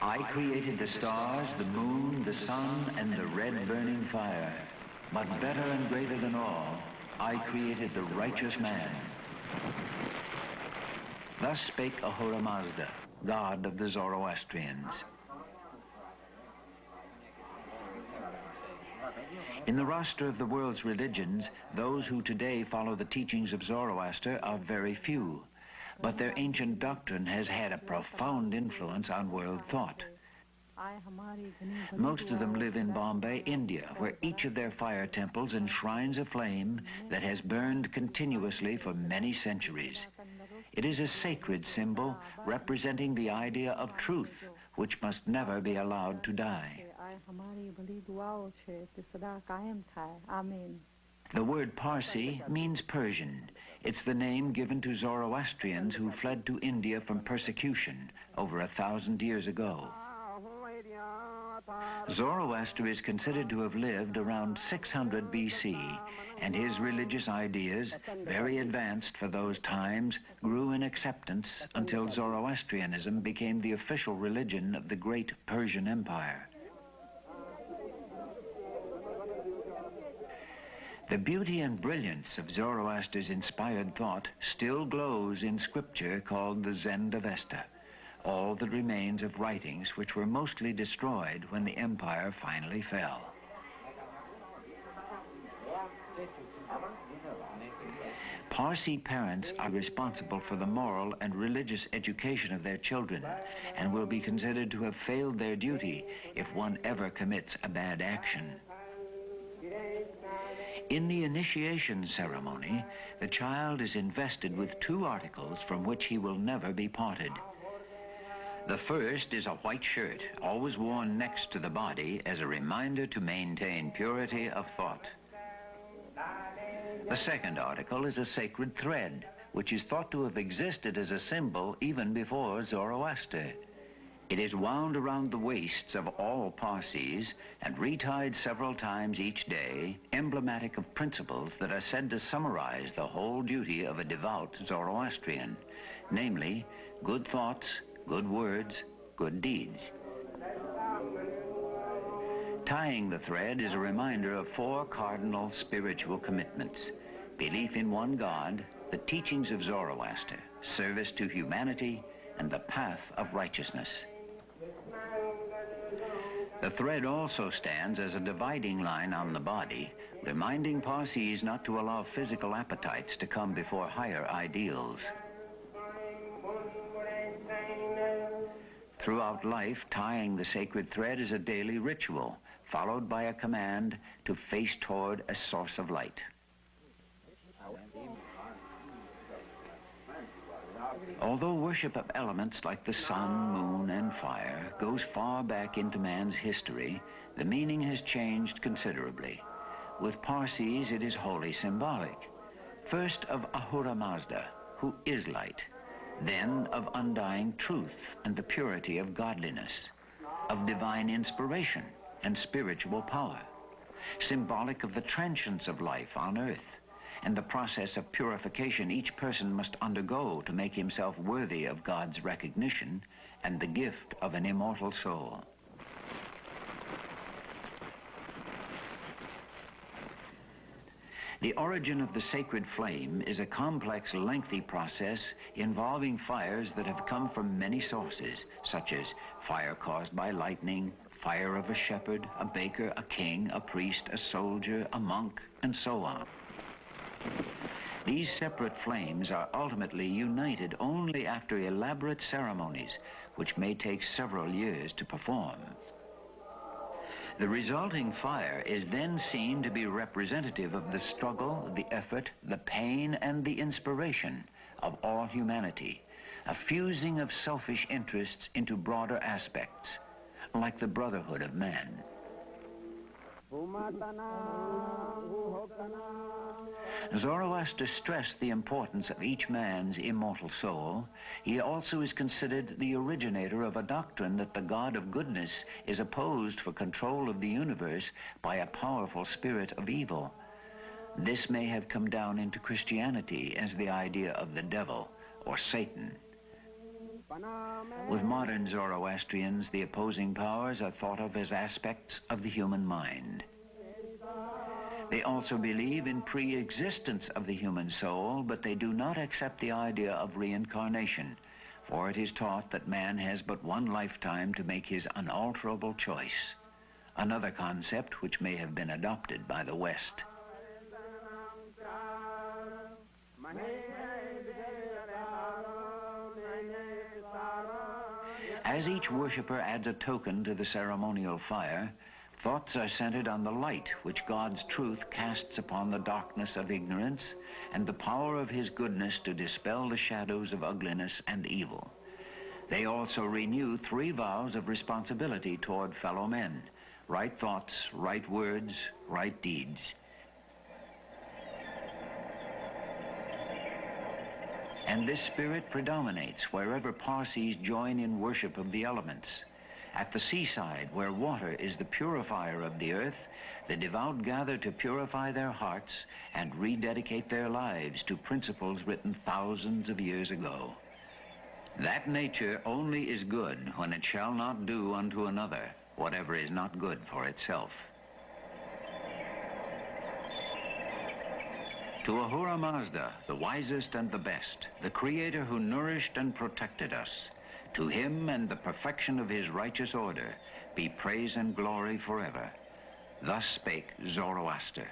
I created the stars, the moon, the sun, and the red burning fire. But better and greater than all, I created the righteous man. Thus spake Ahura Mazda, god of the Zoroastrians. In the roster of the world's religions, those who today follow the teachings of Zoroaster are very few, but their ancient doctrine has had a profound influence on world thought. Most of them live in Bombay, India, where each of their fire temples enshrines a flame that has burned continuously for many centuries. It is a sacred symbol representing the idea of truth, which must never be allowed to die. The word Parsi means Persian. It's the name given to Zoroastrians who fled to India from persecution over 1,000 years ago. Zoroaster is considered to have lived around 600 BC, and his religious ideas, very advanced for those times, grew in acceptance until Zoroastrianism became the official religion of the great Persian Empire. The beauty and brilliance of Zoroaster's inspired thought still glows in scripture called the Zend-Avesta, all that remains of writings which were mostly destroyed when the empire finally fell. Parsi parents are responsible for the moral and religious education of their children and will be considered to have failed their duty if one ever commits a bad action. In the initiation ceremony, the child is invested with 2 articles from which he will never be parted. The first is a white shirt, always worn next to the body as a reminder to maintain purity of thought. The second article is a sacred thread, which is thought to have existed as a symbol even before Zoroaster. It is wound around the waists of all Parsis and retied several times each day, emblematic of principles that are said to summarize the whole duty of a devout Zoroastrian, namely, good thoughts, good words, good deeds. Tying the thread is a reminder of 4 cardinal spiritual commitments: belief in one God, the teachings of Zoroaster, service to humanity, and the path of righteousness. The thread also stands as a dividing line on the body, reminding Parsis not to allow physical appetites to come before higher ideals. Throughout life, tying the sacred thread is a daily ritual, followed by a command to face toward a source of light. Although worship of elements like the sun, moon, and fire goes far back into man's history, the meaning has changed considerably. With Parsis, it is wholly symbolic. First of Ahura Mazda, who is light. Then of undying truth and the purity of godliness, of divine inspiration and spiritual power, symbolic of the transience of life on earth, and the process of purification each person must undergo to make himself worthy of God's recognition and the gift of an immortal soul. The origin of the sacred flame is a complex, lengthy process involving fires that have come from many sources, such as fire caused by lightning, fire of a shepherd, a baker, a king, a priest, a soldier, a monk, and so on. These separate flames are ultimately united only after elaborate ceremonies, which may take several years to perform. The resulting fire is then seen to be representative of the struggle, the effort, the pain, and the inspiration of all humanity, a fusing of selfish interests into broader aspects, like the brotherhood of man. Zoroaster stressed the importance of each man's immortal soul. He also is considered the originator of a doctrine that the God of goodness is opposed for control of the universe by a powerful spirit of evil. This may have come down into Christianity as the idea of the devil or Satan. With modern Zoroastrians, the opposing powers are thought of as aspects of the human mind. They also believe in pre-existence of the human soul, but they do not accept the idea of reincarnation, for it is taught that man has but one lifetime to make his unalterable choice, another concept which may have been adopted by the West. As each worshipper adds a token to the ceremonial fire, thoughts are centered on the light which God's truth casts upon the darkness of ignorance and the power of his goodness to dispel the shadows of ugliness and evil. They also renew 3 vows of responsibility toward fellow men: right thoughts, right words, right deeds. And this spirit predominates wherever Parsis join in worship of the elements. At the seaside, where water is the purifier of the earth, the devout gather to purify their hearts and rededicate their lives to principles written thousands of years ago. That nature only is good when it shall not do unto another whatever is not good for itself. To Ahura Mazda, the wisest and the best, the Creator who nourished and protected us, to him and the perfection of his righteous order, be praise and glory forever. Thus spake Zoroaster.